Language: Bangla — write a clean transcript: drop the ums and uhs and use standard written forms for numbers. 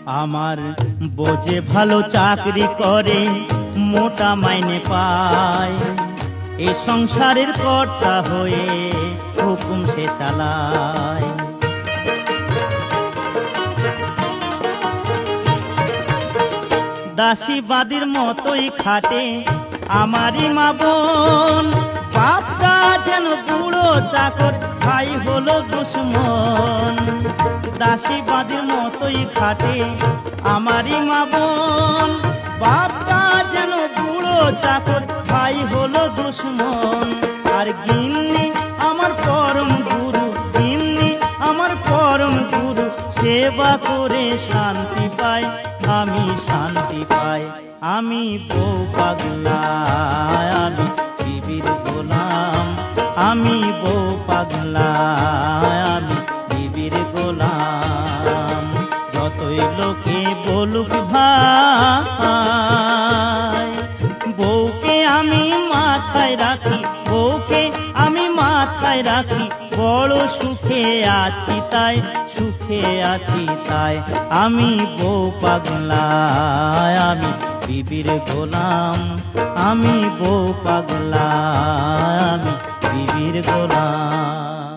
আমার বোঝে ভালো চাকরি করে, মোটা মাইনে পায়, এই সংসারের কর্তা হয়ে হুকুম সে চালায়। দাসী বাদীর মতোই খাটে আমারই মা বোন, বাপটা যেন বুড়ো চাকর, ভাই হলো দুশ্মন। দাসী বাদীর মতোই খাটে আমারই মা বোন, বাপটা যেন বুড়ো চাকর, ভাই হলো দুশ্মন। আর গিন্নি আমার পরম গুরু, গিন্নি আমার পরম গুরু, সেবা করে শান্তি পাই, আমি শান্তি পাই। আমি বউ পাগলা, আমি বিবির গোলাম, আমি বউ পাগলা, আমি বিবির গোলাম। যতই লোকে বলুক ভাই, বউকে আমি মাথায় রাখি, বউকে আমি মাথায় রাখি, বড় সুখে আছি তাই, সুখে আছি তাই। আমি বউ পাগলা, আমি বিবির গোলাম, আমি বউ পাগলা, আমি বিবির গোলাম।